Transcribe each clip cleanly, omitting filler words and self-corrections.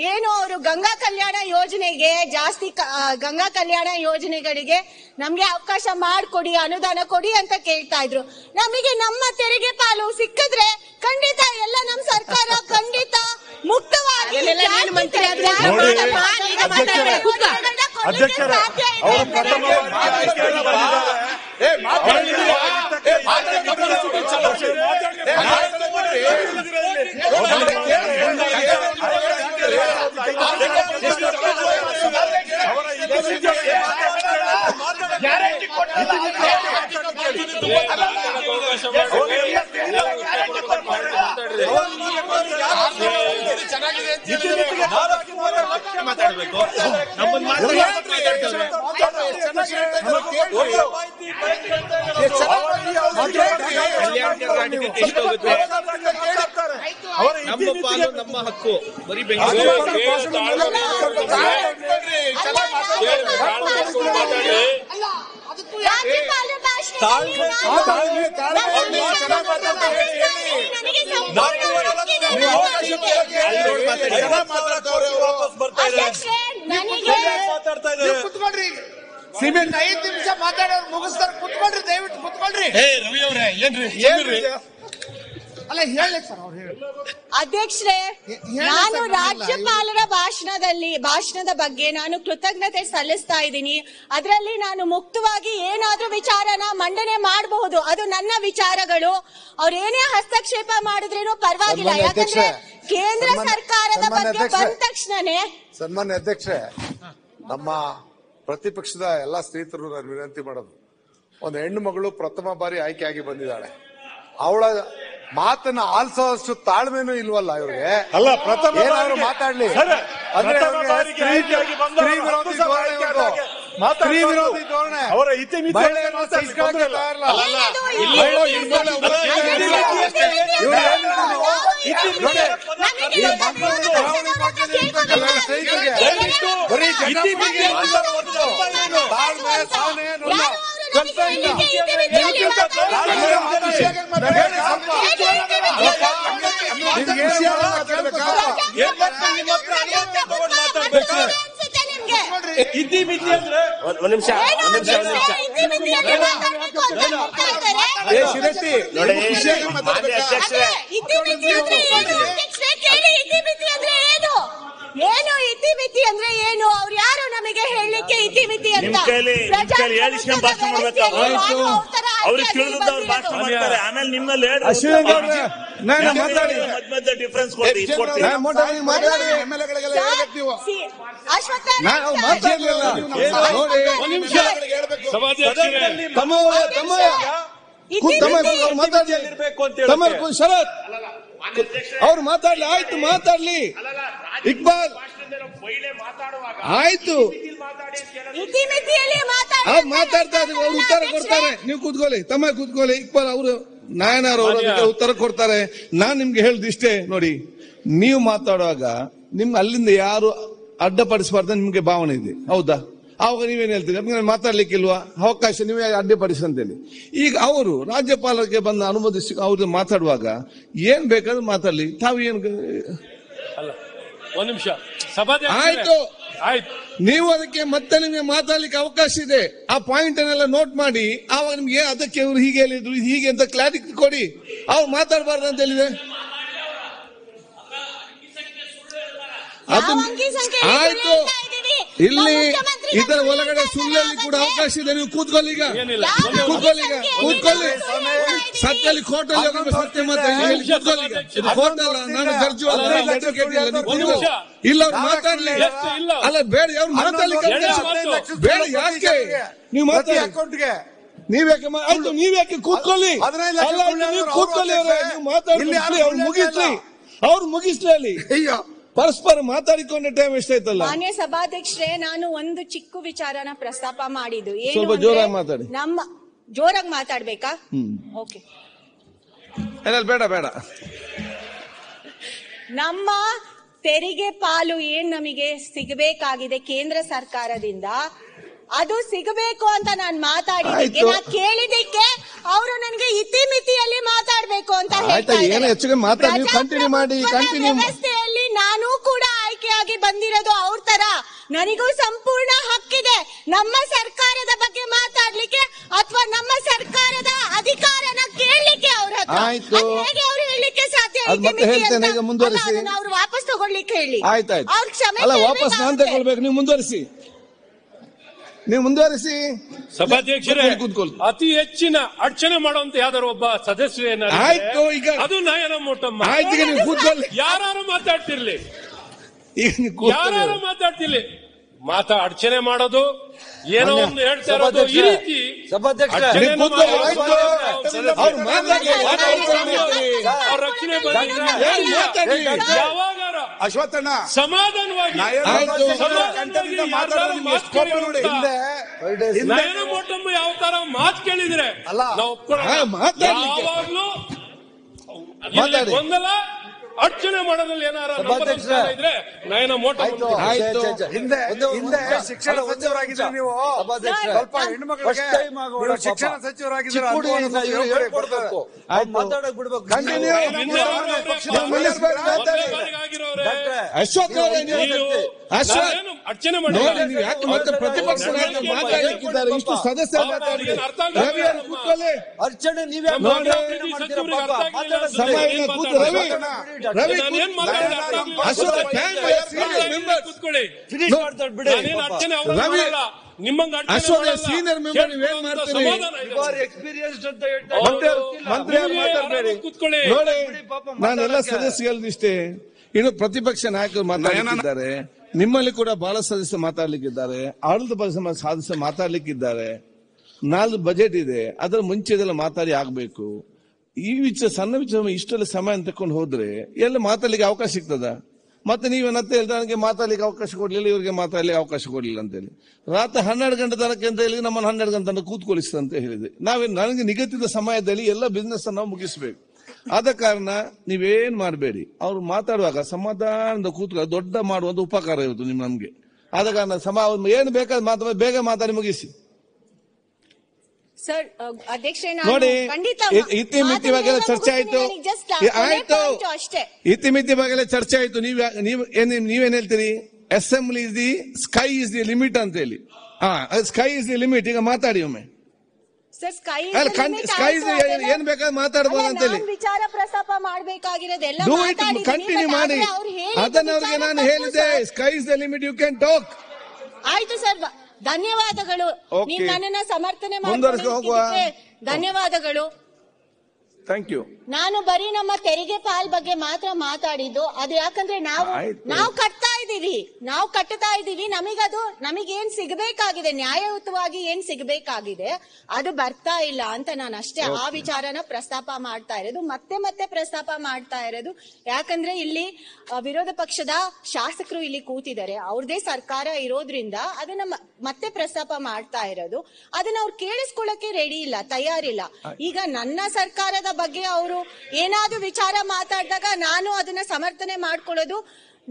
ಏನು ಅವರು ಗಂಗಾ ಕಲ್ಯಾಣ ಯೋಜನೆಗೆ ಜಾಸ್ತಿ ಗಂಗಾ ಕಲ್ಯಾಣ ಯೋಜನೆಗಳಿಗೆ ನಮ್ಗೆ ಅವಕಾಶ ಮಾಡಿಕೊಡಿ, ಅನುದಾನ ಕೊಡಿ ಅಂತ ಕೇಳ್ತಾ ಇದ್ರು. ನಮಗೆ ನಮ್ಮ ತೆರಿಗೆ ಪಾಲು ಸಿಕ್ಕಿದ್ರೆ ಖಂಡಿತ ಎಲ್ಲ ನಮ್ಮ ಸರ್ಕಾರ ಖಂಡಿತ ಮುಕ್ತವಾಗಿ ನಮ್ಮ ಪಾಲು ನಮ್ಮ ಹಕ್ಕು ಬರೀ ಬೆಂಗಳೂರು ಸಿಮೆಂಟ್ 5 ನಿಮಿಷ ಮಾತಾಡೋರು ಮುಗಿಸ್ತಾರೆ. ಕುತ್ಕೊಳ್ರಿ, ದಯವಿಟ್ಟು ಕುತ್ಕೊಳ್ರಿ. ರವಿ ಅವರೇ ಏನ್ರಿ ಅಲ್ಲ ಹೇಳಿ ಸರ್, ಅವ್ರು ಹೇಳಿ. ಅಧ್ಯಕ್ಷರೇ, ನಾನು ರಾಜ್ಯಪಾಲರ ಭಾಷಣದ ಬಗ್ಗೆ ನಾನು ಕೃತಜ್ಞತೆ ಸಲ್ಲಿಸ್ತಾ ಇದ್ದೀನಿ. ಅದರಲ್ಲಿ ನಾನು ಮುಕ್ತವಾಗಿ ಏನಾದ್ರೂ ವಿಚಾರನ ಮಂಡನೆ ಮಾಡಬಹುದು, ಅದು ನನ್ನ ವಿಚಾರಗಳು. ಅವ್ರೇನೇ ಹಸ್ತಕ್ಷೇಪ ಮಾಡಿದ್ರೇನು ಪರವಾಗಿಲ್ಲ, ಯಾಕಂದ್ರೆ ಕೇಂದ್ರ ಸರ್ಕಾರದ ಬಗ್ಗೆ ಬಂದ ತಕ್ಷಣನೇ. ಸನ್ಮಾನ್ಯ ಅಧ್ಯಕ್ಷರೇ, ನಮ್ಮ ಪ್ರತಿಪಕ್ಷದ ಎಲ್ಲಾ ಸ್ನೇಹಿತರು ನಾನು ವಿನಂತಿ ಮಾಡೋದು, ಒಂದು ಹೆಣ್ಣು ಮಗಳು ಪ್ರಥಮ ಬಾರಿ ಆಯ್ಕೆಯಾಗಿ ಬಂದಿದ್ದಾಳೆ. ಅವಳ ಮಾತನ್ನ ಆಲಿಸೋಷ್ಟು ತಾಳ್ಮೆನೂ ಇಲ್ವಲ್ಲ ಇವ್ರಿಗೆ. ಅಲ್ಲ, ಪ್ರಥಮ ಏನಾದ್ರು ಮಾತಾಡ್ಲಿ. ಸ್ತ್ರೀ ವಿರೋಧಿ ಧೋರಣೆ, ಅವರ ಇತಿಮಿತಿ ಇತಿಮಿತಿ ಅಂದ್ರೆ ಒಂದ್ ನಿಮಿಷ ಏನು ಇತಿಮಿತಿ ಅಂದ್ರೆ ಏನು? ಅವ್ರು ಯಾರು ನಮಗೆ ಹೇಳಲಿಕ್ಕೆ ಇತಿಮಿತಿ ಅಂತ? ಭಾಷಣ ಮಾಡ್ಬೇಕು, ಅವ್ರಿಗೆ ತಿಳಿದವ್ರು ಭಾಷಣ ಮಾಡ್ತಾರೆ. ಆಮೇಲೆ ನಿಮ್ಮಲ್ಲಿ ಡಿಫ್ರೆನ್ಸ್ ಶರತ್ ಅವ್ರು ಮಾತಾಡ್ಲಿ, ಆಯ್ತು ಮಾತಾಡ್ಲಿ. ಇಕ್ಬಾಲ್ ಆಯ್ತು, ಮಾತಾಡ್ತಾ ಇದ್ದೀವಿ, ಅವ್ರು ಉತ್ತರ ಕೊಡ್ತಾರೆ. ನೀವು ಕೂತ್ಕೊಳ್ಳಿ, ತಮ್ಮ ಕೂತ್ಕೊಳ್ಳಿ. ಇಕ್ಬಾಲ್ ಅವರು ನಾಯನಾರ್ ಅವರು ಅದಕ್ಕೆ ಉತ್ತರ ಕೊಡ್ತಾರೆ. ನಾನ್ ನಿಮ್ಗೆ ಹೇಳ್ದಿಷ್ಟೇ ನೋಡಿ, ನೀವು ಮಾತಾಡುವಾಗ ನಿಮ್ಗೆ ಅಲ್ಲಿಂದ ಯಾರು ಅಡ್ಡಪಡಿಸಬಾರ್ದು ನಿಮ್ಗೆ ಭಾವನೆ ಇದೆ, ಹೌದಾ? ಆವಾಗ ನೀವೇನ್ ಹೇಳ್ತೀರಿ? ನಮ್ಗೆ ಮಾತಾಡ್ಲಿಕ್ಕಿಲ್ವಾ ಅವಕಾಶ, ನೀವೇ ಅಡ್ಡಿಪಡಿಸಿ ಅಂತೇಳಿ. ಈಗ ಅವರು ರಾಜ್ಯಪಾಲರಿಗೆ ಬಂದು ಅನುಮೋದಿಸಿ ಅವ್ರು ಮಾತಾಡುವಾಗ ಏನ್ ಬೇಕಾದ್ರೂ ಮಾತಾಡ್ಲಿ, ತಾವು ಏನ್ ಒಂದ್ ನಿಮಿಷ ಆಯ್ತು ನೀವು ಅದಕ್ಕೆ ಮತ್ತೆ ನಿಮ್ಗೆ ಮಾತಾಡ್ಲಿಕ್ಕೆ ಅವಕಾಶ ಇದೆ. ಆ ಪಾಯಿಂಟ್ ಅನ್ನೆಲ್ಲ ನೋಟ್ ಮಾಡಿ, ಆವಾಗ ನಿಮ್ಗೆ ಅದಕ್ಕೆ ಇವ್ರು ಹೀಗೆ ಹೇಳಿದ್ರು ಹೀಗೆ ಅಂತ ಕ್ಲಾರಿಟಿ ಕೊಡಿ. ಅವ್ರು ಮಾತಾಡಬಾರ್ದು ಅಂತ ಹೇಳಿದೆ. ಆಯ್ತು, ಇಲ್ಲಿ ಇದರ ಒಳಗಡೆ ಸುಳ್ಳಲ್ಲಿ ಕೂಡ ಅವಕಾಶ ಇದೆ. ನೀವು ಕೂತ್ಕೊಳ್ಳಿ, ಈಗ ಕೂತ್ಕೊಳ್ಳಿ. ಸತ್ಯಲ್ಲಿ ಕೋರ್ಟಲ್ಲಿ ಹೋಗಿ ಸತ್ಯ ಮಾತಾಡಿ, ಕೂತ್ಕೊಳ್ಳಿ. ಇದು ಕೋರ್ಟ್ ಅಲ್ಲ, ನಾನು ಜಡ್ಜು ಅಲ್ಲ, ಅಡ್ವೊಕೇಟ್ ಇಲ್ಲ. ಇಲ್ಲ, ಅವ್ರು ಮಾತಾಡ್ಲಿ. ಅಲ್ಲ, ಬೇಡ, ಅವ್ರು ಮಾತಾಡ್ಲಿಕ್ಕೆ ಬೇಡ. ಯಾಕೆ ನೀವು ಮಾತಾಡಿ? ನೀವ್ಯಾಕೆ ಆಯ್ತು, ನೀವ್ಯಾಕೆ ಕೂತ್ಕೊಳ್ಳಿ. ನೀವು ಕೂತ್ಕೊಳ್ಳಿ, ನೀವು ಮಾತಾಡಿ, ಅವ್ರು ಮುಗಿಸ್ಲಿ, ಅವ್ರು ಮುಗಿಸ್ಲಿ. ಅಲ್ಲಿ ಪರಸ್ಪರ ಮಾತಾಡಿಕೊಂಡ ಟೈಮ್ ಎಷ್ಟಾಯ್ತಲ್ಲ. ಮಾನ್ಯ ಸಭಾಧ್ಯಕ್ಷರೇ, ನಾನು ಒಂದು ಚಿಕ್ಕ ವಿಚಾರನ ಪ್ರಸ್ತಾಪ ಮಾಡಿದ್ದು. ಸ್ವಲ್ಪ ಜೋರಾಗಿ ಮಾತಾಡಿ. ನಮ್ಮ ಜೋರಾಗಿ ಮಾತಾಡ್ಬೇಕಾ? ಓಕೆ, ಬೇಡ. ನಮ್ಮ ತೆರಿಗೆ ಪಾಲು ಏನ್ ನಮಗೆ ಸಿಗಬೇಕಾಗಿದೆ ಕೇಂದ್ರ ಸರ್ಕಾರದಿಂದ, ಅದು ಸಿಗಬೇಕು ಅಂತ ನಾನು ಮಾತಾಡಿದ್ದಕ್ಕೆ, ನಾ ಕೇಳಿದ್ದಕ್ಕೆ ಅವರು ನನಗೆ ಇತಿಮಿತಿಯಲ್ಲಿ ಮಾತಾಡಬೇಕು ಅಂತ ಹೇಳ್ತಾರೆ. ಏನು ಹೆಚ್ಚಿಗೆ ಮಾತಾಡಿ, ಕಂಟಿನ್ಯೂ ಮಾಡಿ. ವ್ಯವಸ್ಥೆಯಲ್ಲಿ ಬಂದಿರೋದು ಅವ್ರ ತರ ನನಗೂ ಸಂಪೂರ್ಣ ಹಕ್ಕಿದೆ ನಮ್ಮ ಸರ್ಕಾರದ ಬಗ್ಗೆ ಮಾತಾಡ್ಲಿಕ್ಕೆ ಅಥವಾ ನಮ್ಮ ಸರ್ಕಾರದ ಅಧಿಕಾರನ ಕೇಳಲಿಕ್ಕೆ ಅವ್ರ ಹತ್ರ. ಆಯ್ತು. ಅದ್ ಹೇಗೆ ಅವ್ರು ಹೇಳಲಿಕ್ಕೆ ಸಾಧ್ಯ? ಅದ್ ಮತ್ತೆ ಹೇಳ್ತೇನೆ, ಈಗ ಮುಂದುವರಿಸಿ. ಅವ್ರು ವಾಪಸ್ ತಗೊಳ್ಲಿಕ್ಕೆ ಹೇಳಿ. ಆಯ್ತಾಯ್ತು. ಅವ್ರ ಕ್ಷಮೆ ಅಲ್ಲ, ವಾಪಸ್ ನಾನ್ ತಗೊಳ್ಬೇಕು, ನೀವು ಮುಂದುವರಿಸಿ. ಸಭಾಧ್ಯಕ್ಷರೇ, ಕೂತ್ಕೊಳ್ಳಿ. ಅತಿ ಹೆಚ್ಚಿನ ಅಡಚಣೆ ಮಾಡುವಂತ ಯಾವ್ದಾರು ಒಬ್ಬ ಸದಸ್ಯರು ಏನಾದ್ರು ಆಯ್ತು, ಈಗ ಅದು ನಯನ ಮೋಟಮ್ಮ. ಆಯ್ತು, ಈಗ ನೀವು ಕೂತ್ಕೊಳ್ಳಿ. ಯಾರು ಮಾತಾಡ್ತಿರ್ಲಿ, ಈಗ ನೀವು ಕೂತ್ಕೊಳ್ಳಿ. ಯಾರು ಮಾತಾಡ್ತಿರ್ಲಿ, ಅಡಚಣೆ ಮಾಡೋದು ಏನೋ ಒಂದು ಹೇಳ್ತಾ ಇರೋದು ಈ ರೀತಿ ಅಡಚಣೆಯನ್ನು ನೀವು ಕೂತ್ಕೊಳ್ಳಿ. ಮಾಡೋದು. ಅವ್ರು ಮಾತಾಡ್ಲಿ, ಅವ್ರ ರಕ್ಷಣೆ ಬಂದಿದ್ರೆ ಹೇಳಿ, ಮಾತಾಡ್ಲಿ. ಯಾವಾಗಾರ ಅಶ್ವತ್ಥಣ್ಣ ಸಮಾಧಾನವಾಗಿ ಆಯ್ತು. ಕಂಠದಿಂದ ಮಾತಾಡೋದು ನಿಮ್ಗೆ ಎಷ್ಟು ಕೋಪ ನೋಡಿ. ನಯನ ಮೋಟಮ್ಮ ಯಾವ ತರ ಮಾತು ಕೇಳಿದ್ರೆ ನಾವು ಒಪ್ಕೊಳ್ಳೋಣ. ಮಾತಾಡ್ಲಿಕ್ಕೆ. ಯಾವಾಗ್ಲೂ ಮಾತಾಡಿ. ಗೊಂದಲ ಅಡಚಣೆ ಮಾಡೋದ್ರಲ್ಲಿ ಏನಾರ ಇದ್ರೆ ನಯನ ಮೋಟಮ್ಮ ಆಯ್ತು. ಹಿಂದೆ ಶಿಕ್ಷಣ ಸಚಿವರಾಗಿದ್ರೆ ನೀವು ಸ್ವಲ್ಪ ಹೆಣ್ಮಕ್ಳಿಗೆ ನೀವು ಶಿಕ್ಷಣ ಸಚಿವರಾಗಿದ್ರೆ ಕಂಟಿನ್ಯೂ ಅಶ್ವಥ್ ಅವರೇ, ಅಡಚಣೆ ನೋಡಿ, ನೀವು ಯಾಕೆ ಮತ್ತೆ ಪ್ರತಿಪಕ್ಷ ನಾಯಕರು ಮಾತಾಡ್ಲಿಕ್ಕಿದ್ದಾರೆ, ಇಷ್ಟು ಸದಸ್ಯರು ಮಾತಾಡಿ. ರವಿ ಅವರು ಕೂತ್ಕೊಳ್ಳಿ. ಅರ್ಚನೆ ನೀವೇ ಸಮಯ ಇಲ್ಲ, ಕೂತು. ರವಿ ಅಶ್ವಥ್ ಅಶ್ವಥ್ ಸೀನಿಯರ್ ಮೆಂಬರ್, ನೀವೇನ್ ಮಾಡ್ತೀರಿ? ಮಂತ್ರಿ ಅವರು ಮಾತಾಡ್ಬೇಡಿ. ನೋಡಿ, ನಾನೆಲ್ಲ ಸದಸ್ಯರು ಇಷ್ಟೇ. ಇನ್ನು ಪ್ರತಿಪಕ್ಷ ನಾಯಕರು ಮಾತಾಡಲಿಕ್ಕಿದ್ದಾರೆ, ನಿಮ್ಮಲ್ಲಿ ಕೂಡ ಬಹಳ ಸದಸ್ಯರು ಮಾತಾಡ್ಲಿಕ್ಕಿದ್ದಾರೆ, ಆಡಳಿತ ಪಕ್ಷ ಸದಸ್ಯರು ಮಾತಾಡ್ಲಿಕ್ಕಿದ್ದಾರೆ. 4 ಬಜೆಟ್ ಇದೆ, ಅದರ ಮುಂಚೆ ಇದೆಲ್ಲ ಮಾತಾಡಿ ಆಗ್ಬೇಕು. ಈ ವಿಚಾರ, ಸಣ್ಣ ವಿಚಾರ ಇಷ್ಟೆಲ್ಲ ಸಮಯ ತಕೊಂಡು ಹೋದ್ರೆ ಎಲ್ಲ ಮಾತಾಡ್ಲಿಕ್ಕೆ ಅವಕಾಶ ಸಿಗ್ತದ? ಮತ್ತೆ ನೀವೇನಂತ ಹೇಳಿದ್ರೆ ನನಗೆ ಮಾತಾಡ್ಲಿಕ್ಕೆ ಅವಕಾಶ ಕೊಡ್ಲಿಲ್ಲ, ಇವರಿಗೆ ಮಾತಾಡ್ಲಿಕ್ಕೆ ಅವಕಾಶ ಕೊಡ್ಲಿಲ್ಲ ಅಂತ ಹೇಳಿ ರಾತ್ರಿ 12 ಗಂಟೆ ತನಕ ಅಂತ ಹೇಳಿ ನಮ್ಮನ್ನು 12 ಗಂಟೆ ತನಕ ಕೂತ್ಕೊಳಿಸ್ತ ಅಂತ ಹೇಳಿದೆ. ನನಗೆ ನಿಗದಿತ ಸಮಯದಲ್ಲಿ ಎಲ್ಲ ಬಿಸ್ನೆಸ್ ನಾವು ಮುಗಿಸ್ಬೇಕು. ಆದ ಕಾರಣ ನೀವೇನ್ ಮಾಡಬೇಡಿ, ಅವ್ರು ಮಾತಾಡುವಾಗ ಸಮಾಧಾನದ ಕೂತ್ಕೊಳ್ಳಿ. ದೊಡ್ಡ ಮಾಡುವಂತ ಉಪಕಾರ ಇರುತ್ತೆ ನಮ್ಗೆ. ಆದ ಕಾರಣ ಏನು ಬೇಕಾದ್ರೆ ಬೇಗ ಮಾತಾಡಿ ಮುಗಿಸಿ. ಸರ್ ಅಧ್ಯಕ್ಷರೇ, ನೋಡಿ, ಇತಿಮಿತಿ ಬಗ್ಗೆ ಚರ್ಚೆ ಆಯ್ತು. ಆಯ್ತು, ಇತಿಮಿತಿ ಬಗ್ಗೆ ಚರ್ಚೆ ಆಯ್ತು. ನೀವೇನ್ ಹೇಳ್ತೀರಿ? Assembly is the sky is the limit ಅಂತ ಹೇಳಿ. Sky is the limit. ಈಗ ಮಾತಾಡಿ ಒಮ್ಮೆ. ಸ್ಕೈ ಏನ್ ಬೇಕಾದ್ರೆ ಮಾತಾಡಬಹುದು ಅಂತ ಹೇಳಿ ವಿಚಾರ ಪ್ರಸ್ತಾಪ ಮಾಡಬೇಕಾಗಿರೋದೆಲ್ಲ ಕಂಟಿನ್ಯೂ ಮಾಡಿ. ಅದನ್ನ ಅವ್ರಿಗೆ ನಾನು ಹೇಳಿದೆ, sky is the limit, you can talk. ಆಯ್ತು ಸರ್, ಧನ್ಯವಾದಗಳು. ನೀವು ನನ್ನನ್ನ ಸಮರ್ಥನೆ ಹೋಗುವ. ಧನ್ಯವಾದಗಳು. Thank you. ನಾನು ಬರೀ ನಮ್ಮ ತೆರಿಗೆ ಪಾಲ್ ಬಗ್ಗೆ ಮಾತ್ರ ಮಾತಾಡಿದ್ದು. ಅದು ಯಾಕಂದ್ರೆ ನಾವು ಕಟ್ತಾ ಇದೀವಿ, ನಮಗೇನ್ ಸಿಗಬೇಕಾಗಿದೆ, ನ್ಯಾಯಯುತವಾಗಿ ಏನ್ ಸಿಗಬೇಕಾಗಿದೆ ಅದು ಬರ್ತಾ ಇಲ್ಲ ಅಂತ ನಾನು ಅಷ್ಟೇ ಆ ವಿಚಾರನ ಪ್ರಸ್ತಾಪ ಮಾಡ್ತಾ ಇರೋದು, ಮತ್ತೆ ಪ್ರಸ್ತಾಪ ಮಾಡ್ತಾ ಇರೋದು. ಯಾಕಂದ್ರೆ ಇಲ್ಲಿ ವಿರೋಧ ಪಕ್ಷದ ಶಾಸಕರು ಇಲ್ಲಿ ಕೂತಿದ್ದಾರೆ, ಅವ್ರದೇ ಸರ್ಕಾರ ಇರೋದ್ರಿಂದ ಅದನ್ನ ಮತ್ತೆ ಪ್ರಸ್ತಾಪ ಮಾಡ್ತಾ ಇರೋದು. ಅದನ್ನ ಅವ್ರು ಕೇಳಿಸ್ಕೊಳ್ಳಕ್ಕೆ ರೆಡಿ ಇಲ್ಲ, ತಯಾರಿಲ್ಲ. ಈಗ ನನ್ನ ಸರ್ಕಾರದ ಬಗ್ಗೆ ಅವರು ಏನಾದ್ರೂ ವಿಚಾರ ಮಾತಾಡಿದಾಗ ನಾನು ಅದನ್ನ ಸಮರ್ಥನೆ ಮಾಡ್ಕೊಳ್ಳೋದು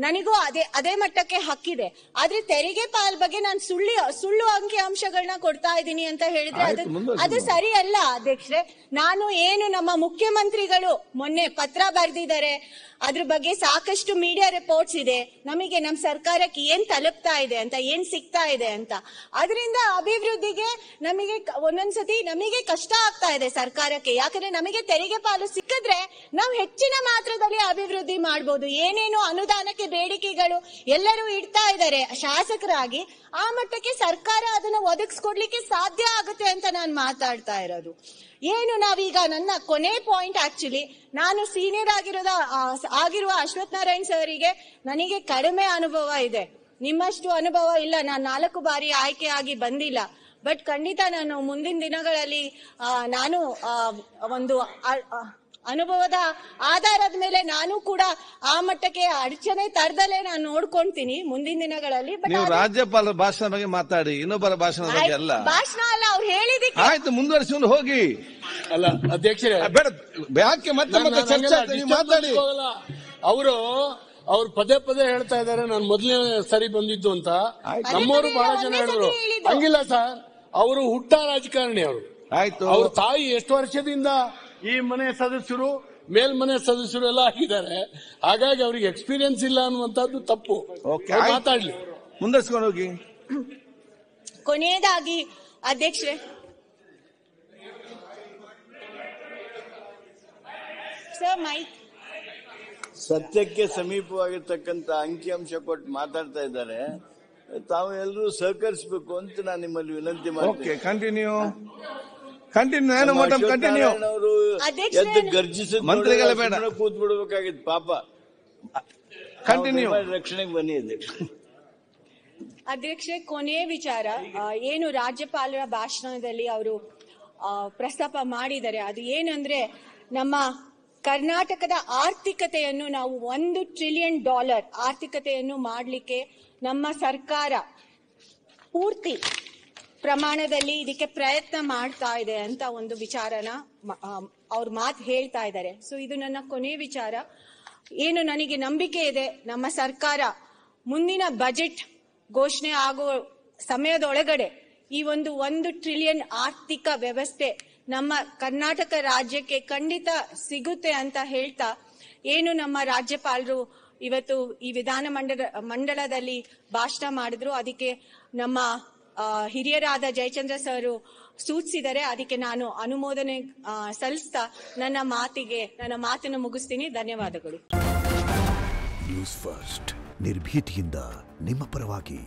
ನನಗೂ ಅದೇ ಮಟ್ಟಕ್ಕೆ ಹಕ್ಕಿದೆ. ಆದ್ರೆ ತೆರಿಗೆ ಪಾಲ್ ಬಗ್ಗೆ ನಾನು ಸುಳ್ಳು ಅಂಕಿ ಅಂಶಗಳನ್ನ ಕೊಡ್ತಾ ಇದ್ದೀನಿ ಅಂತ ಹೇಳಿದ್ರೆ ಅದು ಸರಿ ಅಲ್ಲ ಅಧ್ಯಕ್ಷರೇ. ನಮ್ಮ ಮುಖ್ಯಮಂತ್ರಿಗಳು ಮೊನ್ನೆ ಪತ್ರ ಬರೆದಿದ್ದಾರೆ, ಅದ್ರ ಬಗ್ಗೆ ಸಾಕಷ್ಟು ಮೀಡಿಯಾ ರಿಪೋರ್ಟ್ಸ್ ಇದೆ, ನಮಗೆ ನಮ್ಮ ಸರ್ಕಾರಕ್ಕೆ ಏನ್ ತಲುಪ್ತಾ ಇದೆ ಅಂತ, ಏನ್ ಸಿಗ್ತಾ ಇದೆ ಅಂತ. ಅದರಿಂದ ಅಭಿವೃದ್ಧಿಗೆ ಒಂದೊಂದ್ಸತಿ ನಮಗೆ ಕಷ್ಟ ಆಗ್ತಾ ಇದೆ ಸರ್ಕಾರಕ್ಕೆ. ಯಾಕಂದ್ರೆ ನಮಗೆ ತೆರಿಗೆ ಪಾಲು ಸಿಕ್ಕಿದ್ರೆ ನಾವು ಹೆಚ್ಚಿನ ಮಾತ್ರದಲ್ಲಿ ಅಭಿವೃದ್ಧಿ ಮಾಡಬಹುದು. ಏನೇನು ಅನುದಾನಕ್ಕೆ ಬೇಡಿಕೆಗಳು ಎಲ್ಲರೂ ಇಡ್ತಾ ಇದ್ದಾರೆ ಶಾಸಕರಾಗಿ, ಆ ಮಟ್ಟಕ್ಕೆ ಸರ್ಕಾರ ಅದನ್ನ ಒದಗಿಸ್ಕೊಡ್ಲಿಕ್ಕೆ ಸಾಧ್ಯ ಆಗುತ್ತೆ ಅಂತ ನಾನು ಮಾತಾಡ್ತಾ ಇರೋದು. ನಾವೀಗ ನನ್ನ ಕೊನೆ ಪಾಯಿಂಟ್, ಆಕ್ಚುಲಿ ನಾನು ಸೀನಿಯರ್ ಆಗಿರುವ ಅಶ್ವಥ್ ನಾರಾಯಣ್ ಸರಿಗೆ ನನಗೆ ಕಡಿಮೆ ಅನುಭವ ಇದೆ, ನಿಮ್ಮಷ್ಟು ಅನುಭವ ಇಲ್ಲ. ನಾನು 4 ಬಾರಿ ಆಯ್ಕೆಯಾಗಿ ಬಂದಿಲ್ಲ. ಬಟ್ ಖಂಡಿತ ನಾನು ಮುಂದಿನ ದಿನಗಳಲ್ಲಿ ನಾನು ಒಂದು ಅನುಭವದ ಆಧಾರದ ಮೇಲೆ ನಾನು ಕೂಡ ಆ ಮಟ್ಟಕ್ಕೆ ಅಡಚಣೆ ತರದಲ್ಲೇ ನಾನು ನೋಡ್ಕೊಂತೀನಿ ಮುಂದಿನ ದಿನಗಳಲ್ಲಿ. ನೀವು ರಾಜ್ಯಪಾಲರ ಭಾಷಣ ಬಗ್ಗೆ ಮಾತಾಡಿ, ಇನ್ನೊಬ್ಬರ ಭಾಷಣ ಬಗ್ಗೆ ಅಲ್ಲ. ಭಾಷಣ ಅಲ್ಲ, ಅವ್ರು ಹೇಳಿದಕ್ಕೆ. ಆಯ್ತು, ಮುಂದುವರಿಸಿಕೊಂಡು ಹೋಗಿ. ಅಲ್ಲ ಅಧ್ಯಕ್ಷರೇ, ಬೇಡ, ಯಾಕೆ ಮತ್ತೆ ಚರ್ಚೆ ಮಾತಾಡಿ. ಅವ್ರು ಪದೇ ಹೇಳ್ತಾ ಇದಾರೆ ನಾನು ಮೊದಲನೇ ಸರಿ ಬಂದಿದ್ದು ಅಂತ. ನಮ್ಮವರು ಬಹಳ ಜನ ಹೇಳಿದ್ರು. ಹಂಗಿಲ್ಲ ಸರ್, ಅವರು ಹುಟ್ಟ ರಾಜಕಾರಣಿ. ಅವರು ಆಯ್ತು, ಅವ್ರ ತಾಯಿ ಎಷ್ಟು ವರ್ಷದಿಂದ ಈ ಮನೆ ಸದಸ್ಯರು, ಮೇಲ್ಮನೆ ಸದಸ್ಯರು ಎಲ್ಲ ಆಗಿದ್ದಾರೆ. ಹಾಗಾಗಿ ಅವ್ರಿಗೆ ಎಕ್ಸ್ಪೀರಿಯನ್ಸ್ ಇಲ್ಲ ಅನ್ನುವಂಥದ್ದು ತಪ್ಪು. ಓಕೆ, ಅವ್ರು ಮಾತಾಡ್ಲಿ, ಮುಂದರ್ಸ್ಕೊಂಡು ಹೋಗಿ. ಕೊನೆಯದಾಗಿ ಅಧ್ಯಕ್ಷರೇ, ಸರ್ ಮೈಕ್. ಸತ್ಯಕ್ಕೆ ಸಮೀಪವಾಗಿರ್ತಕ್ಕಂಥ ಅಂಕಿಅಂಶ ಕೊಟ್ಟು ಮಾತಾಡ್ತಾ ಇದ್ದಾರೆ. ತಾವು ಎಲ್ಲರೂ ಸಹಕರಿಸಬೇಕು ಅಂತ ನಾನು ನಿಮ್ಮಲ್ಲಿ ವಿನಂತಿ ಮಾಡ್ತೀನಿ. ಕಂಟಿನ್ಯೂ ಅವರು ಎದ್ದು ಗರ್ಜಿಸಿದ ಮಂತ್ರಿಗಳೇ ಬೇಡ, ಕೂತ್ ಬಿಡ್ಬೇಕಾಗಿತ್ತು ಪಾಪ. ಕಂಟಿನ್ಯೂ ರಕ್ಷಣೆಗೆ ಬನ್ನಿ ಅಧ್ಯಕ್ಷೆ, ಕೊನೆಯ ವಿಚಾರ ಏನು ರಾಜ್ಯಪಾಲರ ಭಾಷಣದಲ್ಲಿ ಅವರು ಪ್ರಸ್ತಾಪ ಮಾಡಿದ್ದಾರೆ, ಅದು ಏನಂದ್ರೆ ನಮ್ಮ ಕರ್ನಾಟಕದ ಆರ್ಥಿಕತೆಯನ್ನು ನಾವು $1 ಟ್ರಿಲಿಯನ್ ಆರ್ಥಿಕತೆಯನ್ನು ಮಾಡಲಿಕ್ಕೆ ನಮ್ಮ ಸರ್ಕಾರ ಪೂರ್ತಿ ಪ್ರಮಾಣದಲ್ಲಿ ಇದಕ್ಕೆ ಪ್ರಯತ್ನ ಮಾಡ್ತಾ ಇದೆ ಅಂತ ಒಂದು ವಿಚಾರನ ಅವ್ರ ಮಾತು ಹೇಳ್ತಾ ಇದ್ದಾರೆ. ಸೊ ಇದು ನನ್ನ ಕೊನೆಯ ವಿಚಾರ. ಏನು ನನಗೆ ನಂಬಿಕೆ ಇದೆ, ನಮ್ಮ ಸರ್ಕಾರ ಮುಂದಿನ ಬಜೆಟ್ ಘೋಷಣೆ ಆಗೋ ಸಮಯದೊಳಗಡೆ ಈ $1 ಟ್ರಿಲಿಯನ್ ಆರ್ಥಿಕ ವ್ಯವಸ್ಥೆ ನಮ್ಮ ಕರ್ನಾಟಕ ರಾಜ್ಯಕ್ಕೆ ಖಂಡಿತ ಸಿಗುತ್ತೆ ಅಂತ ಹೇಳ್ತಾ, ಏನು ನಮ್ಮ ರಾಜ್ಯಪಾಲರು ಇವತ್ತು ಈ ವಿಧಾನ ಮಂಡಲದಲ್ಲಿ ಭಾಷಣ ಮಾಡಿದ್ರು, ಅದಕ್ಕೆ ನಮ್ಮ ಹಿರಿಯರಾದ ಜಯಚಂದ್ರ ಸರ್ ಸೂಚಿಸಿದರೆ, ಅದಕ್ಕೆ ನಾನು ಅನುಮೋದನೆ ಸಲ್ಲಿಸ್ತಾ ನನ್ನ ಮಾತನ್ನು ಮುಗಿಸ್ತೀನಿ. ಧನ್ಯವಾದಗಳು. ನ್ಯೂಸ್ ಫಸ್ಟ್, ನಿರ್ಭೀತಿಯಿಂದ ನಿಮ್ಮ ಪರವಾಗಿ.